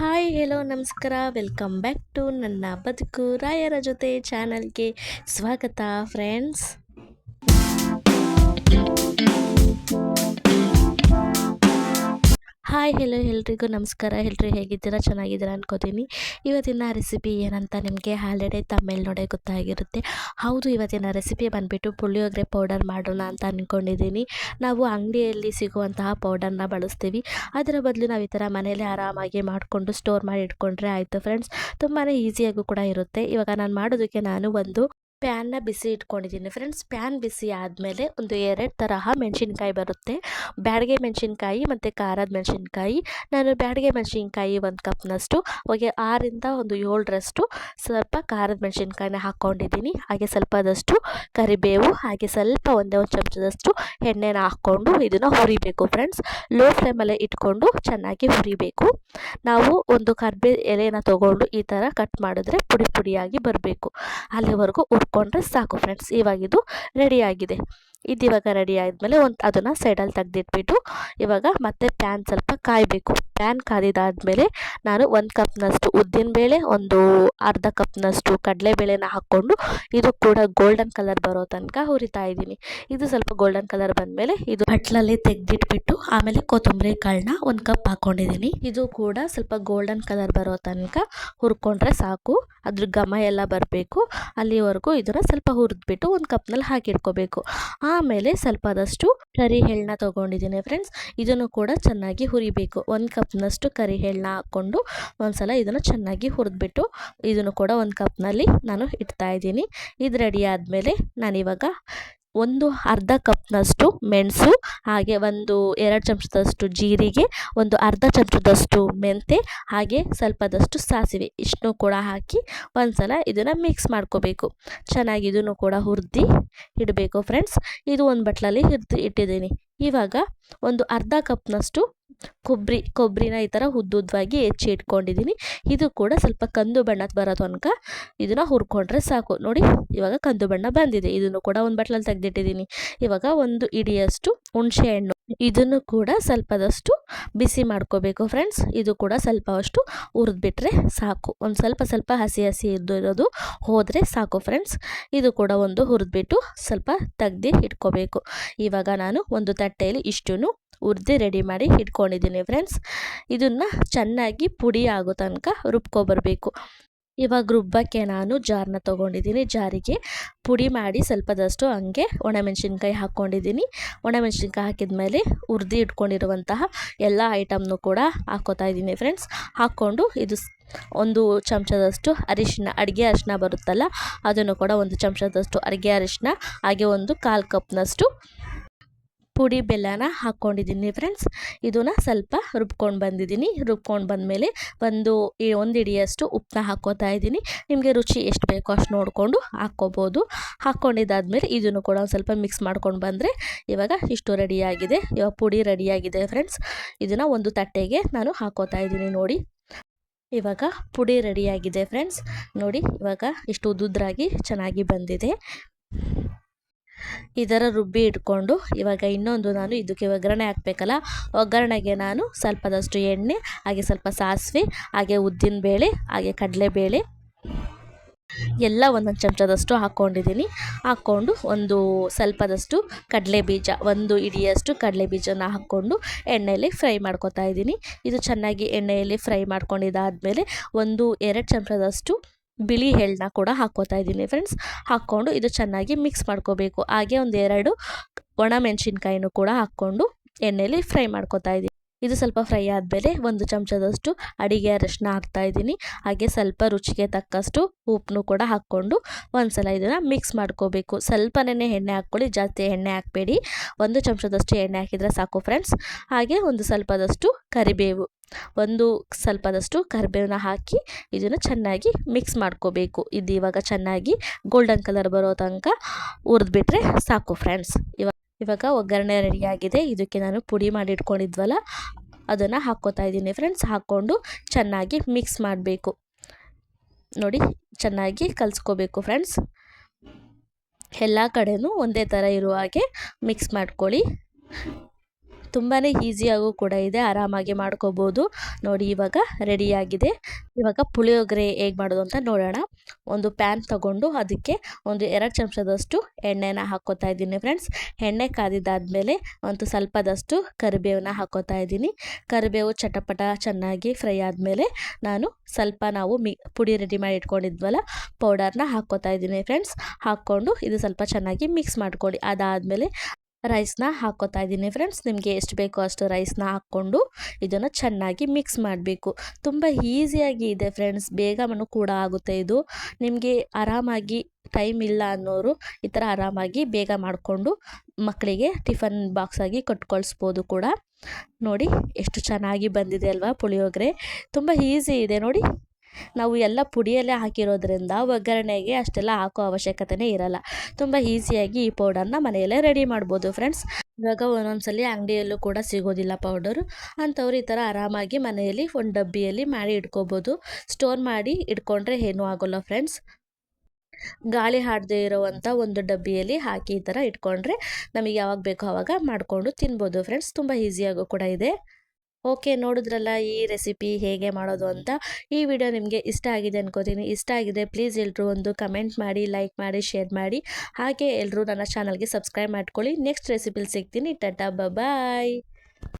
Hi hello ನಮಸ್ಕಾರ welcome back to ನನ್ನ ಬದುಕು ರಾಯರ ಜೊತೆ ಚಾನಲ್ಗೆ ಸ್ವಾಗತ ಫ್ರೆಂಡ್ಸ್. ಹಾಯ್ ಹೆಲೋ ಎಲ್ರಿಗೂ ನಮಸ್ಕಾರ. ಎಲ್ರು ಹೇಗಿದ್ದೀರಾ? ಚೆನ್ನಾಗಿದ್ದೀರಾ ಅನ್ಕೋತೀನಿ. ಇವತ್ತಿನ ರೆಸಿಪಿ ಏನಂತ ನಿಮಗೆ ಆಲ್ರೆಡಿ ತಮಿಳ್ ನೋಡೇ ಗೊತ್ತಾಗಿರುತ್ತೆ. ಹೌದು, ಇವತ್ತಿನ ರೆಸಿಪಿ ಬಂದುಬಿಟ್ಟು ಪುಳಿಯೋಗರೆ ಪೌಡರ್ ಮಾಡೋಣ ಅಂತ ಅಂದ್ಕೊಂಡಿದ್ದೀನಿ. ನಾವು ಅಂಗಡಿಯಲ್ಲಿ ಸಿಗುವಂತಹ ಪೌಡರ್ನ ಬಳಸ್ತೀವಿ. ಅದರ ಬದಲು ನಾವು ಈ ಥರ ಮನೇಲಿ ಆರಾಮಾಗಿ ಮಾಡಿಕೊಂಡು ಸ್ಟೋರ್ ಮಾಡಿ ಇಟ್ಕೊಂಡ್ರೆ ಆಯಿತು ಫ್ರೆಂಡ್ಸ್. ತುಂಬಾ ಈಸಿಯಾಗೂ ಕೂಡ ಇರುತ್ತೆ. ಇವಾಗ ನಾನು ಮಾಡೋದಕ್ಕೆ ಒಂದು ಪ್ಯಾನ್ನ ಬಿಸಿ ಇಟ್ಕೊಂಡಿದ್ದೀನಿ ಫ್ರೆಂಡ್ಸ್. ಪ್ಯಾನ್ ಬಿಸಿ ಆದಮೇಲೆ ಒಂದು 2 ತರಹ ಮೆಣಸಿನ್ಕಾಯಿ ಬರುತ್ತೆ. ಬ್ಯಾಡಗೆ ಮೆಣಸಿನ್ಕಾಯಿ ಮತ್ತು ಖಾರದ ಮೆಣಸಿನ್ಕಾಯಿ. ನಾನು ಬ್ಯಾಡಗೆ ಮೆಣಸಿನ್ಕಾಯಿ 1 ಕಪ್ನಷ್ಟು, ಹಾಗೆ 6ರಿಂದ 7ರಷ್ಟು ಸ್ವಲ್ಪ ಖಾರದ ಮೆಣಸಿನ್ಕಾಯಿನ ಹಾಕ್ಕೊಂಡಿದ್ದೀನಿ. ಹಾಗೆ ಸ್ವಲ್ಪದಷ್ಟು ಕರಿಬೇವು, ಹಾಗೆ ಸ್ವಲ್ಪ ಒಂದೇ ಒಂದು ಚಮಚದಷ್ಟು ಎಣ್ಣೆನ ಹಾಕ್ಕೊಂಡು ಇದನ್ನು ಹುರಿಬೇಕು ಫ್ರೆಂಡ್ಸ್. ಲೋ ಫ್ಲೇಮಲ್ಲೇ ಇಟ್ಕೊಂಡು ಚೆನ್ನಾಗಿ ಹುರಿಬೇಕು. ನಾವು ಒಂದು ಕರಿಬೇವು ಎಲೆನ ತೊಗೊಂಡು ಈ ಥರ ಕಟ್ ಮಾಡಿದ್ರೆ ಪುಡಿ ಪುಡಿಯಾಗಿ ಬರಬೇಕು. ಅಲ್ಲಿವರೆಗೂ ಹುರ್ಕೊಂಡ್ರೆ ಸಾಕು ಫ್ರೆಂಡ್ಸ್. ಇವಾಗ ಇದು ರೆಡಿಯಾಗಿದೆ. ಇವಾಗ ರೆಡಿ ಆದಮೇಲೆ ಅದನ್ನು ಸೈಡಲ್ಲಿ ತೆಗೆದಿಟ್ಬಿಟ್ಟು ಇವಾಗ ಮತ್ತೆ ಪ್ಯಾನ್ ಸ್ವಲ್ಪ ಕಾಯಬೇಕು. ಪ್ಯಾನ್ ಕಾದಿದ್ದಾದಮೇಲೆ ನಾನು 1 ಕಪ್ನಷ್ಟು ಉದ್ದಿನಬೇಳೆ, ಒಂದು ಅರ್ಧ ಕಪ್ನಷ್ಟು ಕಡಲೆಬೇಳೆನ ಹಾಕ್ಕೊಂಡು ಇದು ಕೂಡ ಗೋಲ್ಡನ್ ಕಲರ್ ಬರೋ ತನಕ ಹುರಿತಾ ಇದ್ದೀನಿ. ಇದು ಸ್ವಲ್ಪ ಗೋಲ್ಡನ್ ಕಲರ್ ಬಂದಮೇಲೆ ಇದು ಬಟ್ಲಲ್ಲಿ ತೆಗೆದಿಟ್ಬಿಟ್ಟು ಆಮೇಲೆ ಕೊತ್ತಂಬರಿ ಕಾಳನ್ನ 1 ಕಪ್ ಹಾಕ್ಕೊಂಡಿದ್ದೀನಿ. ಇದು ಕೂಡ ಸ್ವಲ್ಪ ಗೋಲ್ಡನ್ ಕಲರ್ ಬರೋ ತನಕ ಹುರ್ಕೊಂಡ್ರೆ ಸಾಕು. ಅದ್ರ ಘಮ ಎಲ್ಲ ಬರಬೇಕು. ಅಲ್ಲಿವರೆಗೂ ಇದನ್ನು ಸ್ವಲ್ಪ ಹುರಿದ್ಬಿಟ್ಟು ಒಂದು ಕಪ್ನಲ್ಲಿ ಹಾಕಿಟ್ಕೋಬೇಕು. ಆಮೇಲೆ ಸ್ವಲ್ಪದಷ್ಟು ಕರಿ ಎಳ್ಳನ್ನ ತೊಗೊಂಡಿದ್ದೀನಿ ಫ್ರೆಂಡ್ಸ್. ಇದನ್ನು ಕೂಡ ಚೆನ್ನಾಗಿ ಹುರಿಬೇಕು. 1 ಕಪ್ನಷ್ಟು ಕರಿ ಎಳ್ಳನ್ನ ಹಾಕ್ಕೊಂಡು ಒಂದ್ಸಲ ಇದನ್ನು ಚೆನ್ನಾಗಿ ಹುರಿದ್ಬಿಟ್ಟು ಇದನ್ನು ಕೂಡ 1 ಕಪ್ನಲ್ಲಿ ನಾನು ಇಡ್ತಾ ಇದ್ದೀನಿ. ಇದು ರೆಡಿ ಆದಮೇಲೆ ನಾನಿವಾಗ ಒಂದು ಅರ್ಧ ಕಪ್ನಷ್ಟು ಮೆಣಸು, ಹಾಗೆ 2 ಚಮಚದಷ್ಟು ಜೀರಿಗೆ, ಒಂದು ಅರ್ಧ ಚಮಚದಷ್ಟು ಮೆಂತೆ, ಹಾಗೆ ಸ್ವಲ್ಪದಷ್ಟು ಸಾಸಿವೆ ಇಷ್ಟನ್ನು ಕೂಡ ಹಾಕಿ ಒಂದ್ಸಲ ಇದನ್ನು ಮಿಕ್ಸ್ ಮಾಡ್ಕೋಬೇಕು. ಚೆನ್ನಾಗಿ ಇದನ್ನು ಕೂಡ ಹುರಿದು ಇಡಬೇಕು ಫ್ರೆಂಡ್ಸ್. ಇದು ಒಂದು ಬಟ್ಲಲ್ಲಿ ಇಟ್ಟಿದ್ದೀನಿ. ಇವಾಗ ಒಂದು ಅರ್ಧ ಕಪ್ನಷ್ಟು ಕೊಬ್ಬರಿನ ಈ ಥರ ಉದ್ದುದ್ದವಾಗಿ ಹೆಚ್ಚಿ ಇಟ್ಕೊಂಡಿದ್ದೀನಿ. ಇದು ಕೂಡ ಸ್ವಲ್ಪ ಕಂದು ಬಣ್ಣ ಬರೋ ತನಕ ಇದನ್ನು ಹುರ್ಕೊಂಡ್ರೆ ಸಾಕು. ನೋಡಿ, ಇವಾಗ ಕಂದು ಬಣ್ಣ ಬಂದಿದೆ. ಇದನ್ನು ಕೂಡ ಒಂದು ಬಟ್ಲಲ್ಲಿ ತೆಗೆದಿಟ್ಟಿದ್ದೀನಿ. ಇವಾಗ 1 ಹಿಡಿಯಷ್ಟು ಹುಣಸೆ ಹಣ್ಣು, ಇದನ್ನು ಕೂಡ ಸ್ವಲ್ಪದಷ್ಟು ಬಿಸಿ ಮಾಡ್ಕೋಬೇಕು ಫ್ರೆಂಡ್ಸ್. ಇದು ಕೂಡ ಸ್ವಲ್ಪವಷ್ಟು ಹುರಿದ್ಬಿಟ್ರೆ ಸಾಕು. ಒಂದು ಸ್ವಲ್ಪ ಹಸಿ ಇರೋದು ಹೋದರೆ ಸಾಕು ಫ್ರೆಂಡ್ಸ್. ಇದು ಕೂಡ ಒಂದು ಹುರಿದ್ಬಿಟ್ಟು ಸ್ವಲ್ಪ ತೆಗ್ದು ಇಟ್ಕೋಬೇಕು. ಇವಾಗ ನಾನು ಒಂದು ತಟ್ಟೆಯಲ್ಲಿ ಇಷ್ಟನ್ನು ಹುರಿದು ರೆಡಿ ಮಾಡಿ ಇಟ್ಕೊಂಡಿದ್ದೀನಿ ಫ್ರೆಂಡ್ಸ್. ಇದನ್ನು ಚೆನ್ನಾಗಿ ಪುಡಿ ಆಗೋ ತನಕ ರುಬ್ಕೊಬರಬೇಕು. ಇವಾಗ ರುಬ್ಬಕ್ಕೆ ನಾನು ಜಾರನ್ನ ತೊಗೊಂಡಿದ್ದೀನಿ. ಜಾರಿಗೆ ಪುಡಿ ಮಾಡಿ ಸ್ವಲ್ಪದಷ್ಟು ಹಂಗೆ ಒಣಮೆಣ್ಸಿನ್ಕಾಯಿ ಹಾಕ್ಕೊಂಡಿದ್ದೀನಿ. ಒಣಮೆಣ್ಸಿನ್ಕಾಯಿ ಹಾಕಿದ್ಮೇಲೆ ಹುರಿದು ಇಟ್ಕೊಂಡಿರುವಂತಹ ಎಲ್ಲ ಐಟಮ್ನು ಕೂಡ ಹಾಕ್ಕೋತಾ ಇದ್ದೀನಿ ಫ್ರೆಂಡ್ಸ್. ಹಾಕ್ಕೊಂಡು ಇದು 1 ಚಮಚದಷ್ಟು ಅಡುಗೆ ಅರಿಶಿನ ಬರುತ್ತಲ್ಲ, ಅದನ್ನು ಕೂಡ 1 ಚಮಚದಷ್ಟು ಅಡುಗೆ ಅರಿಶಿನ, ಹಾಗೆ 1/4 ಕಪ್ನಷ್ಟು ಪುಡಿ ಬೆಲ್ಲನ ಹಾಕ್ಕೊಂಡಿದ್ದೀನಿ ಫ್ರೆಂಡ್ಸ್. ಇದನ್ನು ಸ್ವಲ್ಪ ರುಬ್ಕೊಂಡು ಬಂದಿದ್ದೀನಿ. ರುಬ್ಕೊಂಡು ಬಂದಮೇಲೆ ಒಂದು ಹಿಡಿಯಷ್ಟು ಉಪ್ಪನ್ನ ಹಾಕ್ಕೋತಾ ಇದ್ದೀನಿ. ನಿಮಗೆ ರುಚಿ ಎಷ್ಟು ಬೇಕೋ ಅಷ್ಟು ನೋಡಿಕೊಂಡು ಹಾಕ್ಕೋಬೋದು. ಹಾಕ್ಕೊಂಡಿದ್ದಾದಮೇಲೆ ಇದನ್ನು ಕೂಡ ಒಂದು ಸ್ವಲ್ಪ ಮಿಕ್ಸ್ ಮಾಡ್ಕೊಂಡು ಬಂದರೆ ಇವಾಗ ಇಷ್ಟು ರೆಡಿಯಾಗಿದೆ. ಇವಾಗ ಪುಡಿ ರೆಡಿಯಾಗಿದೆ ಫ್ರೆಂಡ್ಸ್. ಇದನ್ನು ಒಂದು ತಟ್ಟೆಗೆ ನಾನು ಹಾಕ್ಕೋತಾ ಇದ್ದೀನಿ. ನೋಡಿ, ಇವಾಗ ಪುಡಿ ರೆಡಿಯಾಗಿದೆ ಫ್ರೆಂಡ್ಸ್. ನೋಡಿ, ಇವಾಗ ಇಷ್ಟು ಉದ್ದುದ್ರಾಗಿ ಚೆನ್ನಾಗಿ ಬಂದಿದೆ. ಇದರ ರುಬ್ಬಿ ಇಟ್ಕೊಂಡು ಇವಾಗ ಇನ್ನೊಂದು ನಾನು ಇದಕ್ಕೆ ಒಗ್ಗರಣೆ ಹಾಕಬೇಕಲ್ಲ, ಒಗ್ಗರಣೆಗೆ ನಾನು ಸ್ವಲ್ಪದಷ್ಟು ಎಣ್ಣೆ, ಹಾಗೆ ಸ್ವಲ್ಪ ಸಾಸಿವೆ, ಹಾಗೆ ಉದ್ದಿನಬೇಳೆ, ಹಾಗೆ ಕಡಲೆಬೇಳೆ ಎಲ್ಲ 1 ಚಮಚದಷ್ಟು ಹಾಕ್ಕೊಂಡಿದ್ದೀನಿ. ಹಾಕ್ಕೊಂಡು ಒಂದು ಸ್ವಲ್ಪದಷ್ಟು ಕಡಲೆಬೀಜ, 1 ಹಿಡಿಯಷ್ಟು ಕಡಲೆಬೀಜನ ಹಾಕ್ಕೊಂಡು ಎಣ್ಣೆಯಲ್ಲಿ ಫ್ರೈ ಮಾಡ್ಕೊತಾ ಇದ್ದೀನಿ. ಇದು ಚೆನ್ನಾಗಿ ಎಣ್ಣೆಯಲ್ಲಿ ಫ್ರೈ ಮಾಡ್ಕೊಂಡಿದ್ದಾದಮೇಲೆ 2 ಚಮಚದಷ್ಟು ಬಿಳಿ ಎಳ್ಳನ್ನ ಕೂಡ ಹಾಕ್ಕೋತಾ ಇದ್ದೀನಿ ಫ್ರೆಂಡ್ಸ್. ಹಾಕ್ಕೊಂಡು ಇದು ಚೆನ್ನಾಗಿ ಮಿಕ್ಸ್ ಮಾಡ್ಕೋಬೇಕು. ಹಾಗೆ 2 ಒಣ ಮೆಣಸಿನ್ಕಾಯಿನೂ ಕೂಡ ಹಾಕ್ಕೊಂಡು ಎಣ್ಣೆಯಲ್ಲಿ ಫ್ರೈ ಮಾಡ್ಕೋತಾ ಇದ್ದೀನಿ. ಇದು ಸ್ವಲ್ಪ ಫ್ರೈ ಆದಮೇಲೆ 1 ಚಮಚದಷ್ಟು ಅಡುಗೆ ಅರಿಶಿನ ಹಾಕ್ತಾಯಿದ್ದೀನಿ. ಹಾಗೆ ಸ್ವಲ್ಪ ರುಚಿಗೆ ತಕ್ಕಷ್ಟು ಉಪ್ಪನ್ನು ಕೂಡ ಹಾಕ್ಕೊಂಡು ಒಂದ್ಸಲ ಇದನ್ನು ಮಿಕ್ಸ್ ಮಾಡ್ಕೋಬೇಕು. ಸ್ವಲ್ಪನೇ ಎಣ್ಣೆ ಹಾಕ್ಕೊಳ್ಳಿ, ಜಾಸ್ತಿ ಎಣ್ಣೆ ಹಾಕಬೇಡಿ. 1 ಚಮಚದಷ್ಟು ಎಣ್ಣೆ ಹಾಕಿದರೆ ಸಾಕು ಫ್ರೆಂಡ್ಸ್. ಹಾಗೆ ಸ್ವಲ್ಪದಷ್ಟು ಕರಿಬೇವು, ಸ್ವಲ್ಪದಷ್ಟು ಕರಿಬೇವನ್ನ ಹಾಕಿ ಇದನ್ನು ಚೆನ್ನಾಗಿ ಮಿಕ್ಸ್ ಮಾಡ್ಕೋಬೇಕು. ಇದು ಇವಾಗ ಚೆನ್ನಾಗಿ ಗೋಲ್ಡನ್ ಕಲರ್ ಬರೋ ತನಕ ಹುರಿದ್ಬಿಟ್ರೆ ಸಾಕು ಫ್ರೆಂಡ್ಸ್. ಇವಾಗ ಒಗ್ಗರಣೆ ರೆಡಿಯಾಗಿದೆ. ಇದಕ್ಕೆ ನಾನು ಪುಡಿ ಮಾಡಿ ಇಟ್ಕೊಂಡಿದ್ವಲ್ಲ, ಅದನ್ನು ಹಾಕ್ಕೋತಾ ಇದ್ದೀನಿ ಫ್ರೆಂಡ್ಸ್. ಹಾಕ್ಕೊಂಡು ಚೆನ್ನಾಗಿ ಮಿಕ್ಸ್ ಮಾಡಬೇಕು. ನೋಡಿ, ಚೆನ್ನಾಗಿ ಕಲಿಸ್ಕೋಬೇಕು ಫ್ರೆಂಡ್ಸ್. ಎಲ್ಲ ಕಡೆನೂ ಒಂದೇ ಥರ ಇರುವ ಹಾಗೆ ಮಿಕ್ಸ್ ಮಾಡ್ಕೊಳ್ಳಿ. ತುಂಬಾ ಈಸಿಯಾಗೂ ಕೂಡ ಇದೆ, ಆರಾಮಾಗಿ ಮಾಡ್ಕೋಬೋದು. ನೋಡಿ ಇವಾಗ ರೆಡಿಯಾಗಿದೆ. ಇವಾಗ ಪುಳಿಯೋಗರೆ ಹೇಗೆ ಮಾಡೋದು ಅಂತ ನೋಡೋಣ. ಒಂದು ಪ್ಯಾನ್ ತಗೊಂಡು ಅದಕ್ಕೆ ಒಂದು 2 ಚಮಚದಷ್ಟು ಎಣ್ಣೆನ ಹಾಕ್ಕೋತಾ ಇದ್ದೀನಿ ಫ್ರೆಂಡ್ಸ್. ಎಣ್ಣೆ ಕಾದಿದ್ದಾದಮೇಲೆ ಒಂದು ಸ್ವಲ್ಪದಷ್ಟು ಕರಿಬೇವನ್ನ ಹಾಕ್ಕೋತಾ ಇದ್ದೀನಿ. ಕರಿಬೇವು ಚಟಪಟ ಚೆನ್ನಾಗಿ ಫ್ರೈ ಆದಮೇಲೆ ನಾವು ಪುಡಿ ರೆಡಿ ಮಾಡಿ ಇಟ್ಕೊಂಡಿದ್ವಲ್ಲ ಪೌಡರ್ನ ಹಾಕ್ಕೋತಾ ಇದ್ದೀನಿ ಫ್ರೆಂಡ್ಸ್. ಹಾಕ್ಕೊಂಡು ಇದು ಸ್ವಲ್ಪ ಚೆನ್ನಾಗಿ ಮಿಕ್ಸ್ ಮಾಡ್ಕೊಳ್ಳಿ. ಅದಾದಮೇಲೆ ರೈಸ್ನ ಹಾಕ್ಕೋತಾ ಇದ್ದೀನಿ ಫ್ರೆಂಡ್ಸ್. ನಿಮಗೆ ಎಷ್ಟು ಬೇಕೋ ಅಷ್ಟು ರೈಸ್ನ ಹಾಕ್ಕೊಂಡು ಇದನ್ನು ಚೆನ್ನಾಗಿ ಮಿಕ್ಸ್ ಮಾಡಬೇಕು. ತುಂಬ ಈಸಿಯಾಗಿ ಇದೆ ಫ್ರೆಂಡ್ಸ್, ಬೇಗನೂ ಕೂಡ ಆಗುತ್ತೆ ಇದು. ನಿಮಗೆ ಆರಾಮಾಗಿ ಟೈಮ್ ಇಲ್ಲ ಅನ್ನೋರು ಈ ಥರ ಆರಾಮಾಗಿ ಬೇಗ ಮಾಡಿಕೊಂಡು ಮಕ್ಕಳಿಗೆ ಟಿಫನ್ ಬಾಕ್ಸಾಗಿ ಕಟ್ಕೊಳಿಸ್ಬೋದು ಕೂಡ. ನೋಡಿ ಎಷ್ಟು ಚೆನ್ನಾಗಿ ಬಂದಿದೆ ಅಲ್ವಾ ಪುಳಿಯೋಗರೆ. ತುಂಬ ಈಸಿ ಇದೆ ನೋಡಿ. ನಾವು ಎಲ್ಲ ಪುಡಿಯಲ್ಲೇ ಹಾಕಿರೋದ್ರಿಂದ ಒಗ್ಗರಣೆಗೆ ಅಷ್ಟೆಲ್ಲ ಹಾಕೋ ಅವಶ್ಯಕತೆನೇ ಇರಲ್ಲ. ತುಂಬ ಈಸಿಯಾಗಿ ಈ ಪೌಡರ್ನ ಮನೆಯಲ್ಲೇ ರೆಡಿ ಮಾಡ್ಬೋದು ಫ್ರೆಂಡ್ಸ್. ಇವಾಗ ಒಂದೊಂದ್ಸಲಿ ಅಂಗಡಿಯಲ್ಲೂ ಕೂಡ ಸಿಗೋದಿಲ್ಲ ಪೌಡರು. ಅಂಥವ್ರು ಈ ಥರ ಆರಾಮಾಗಿ ಮನೆಯಲ್ಲಿ ಒಂದು ಡಬ್ಬಿಯಲ್ಲಿ ಮಾಡಿ ಇಟ್ಕೋಬೋದು. ಸ್ಟೋರ್ ಮಾಡಿ ಇಟ್ಕೊಂಡ್ರೆ ಏನೂ ಆಗೋಲ್ಲ ಫ್ರೆಂಡ್ಸ್. ಗಾಳಿ ಆಡದೇ ಇರೋವಂಥ ಒಂದು ಡಬ್ಬಿಯಲ್ಲಿ ಹಾಕಿ ಈ ಥರ ಇಟ್ಕೊಂಡ್ರೆ ನಮಗೆ ಯಾವಾಗ ಬೇಕೋ ಆವಾಗ ಮಾಡಿಕೊಂಡು ತಿನ್ಬೋದು ಫ್ರೆಂಡ್ಸ್. ತುಂಬ ಈಸಿಯಾಗೂ ಕೂಡ ಇದೆ. ಓಕೆ, ನೋಡಿದ್ರಲ್ಲ ಈ ರೆಸಿಪಿ ಹೇಗೆ ಮಾಡೋದು ಅಂತ. ಈ ವಿಡಿಯೋ ನಿಮಗೆ ಇಷ್ಟ ಆಗಿದೆ ಅನ್ಕೋತೀನಿ. ಇಷ್ಟ ಆಗಿದೆ ಪ್ಲೀಸ್ ಎಲ್ಲರೂ ಒಂದು ಕಮೆಂಟ್ ಮಾಡಿ, ಲೈಕ್ ಮಾಡಿ, ಶೇರ್ ಮಾಡಿ. ಹಾಗೆ ಎಲ್ಲರೂ ನನ್ನ ಚಾನಲ್ಗೆ ಸಬ್ಸ್ಕ್ರೈಬ್ ಮಾಡ್ಕೊಳ್ಳಿ. ನೆಕ್ಸ್ಟ್ ರೆಸಿಪಿಲಿ ಸಿಗ್ತೀನಿ. ಟಾಟಾ ಬಾಯ್.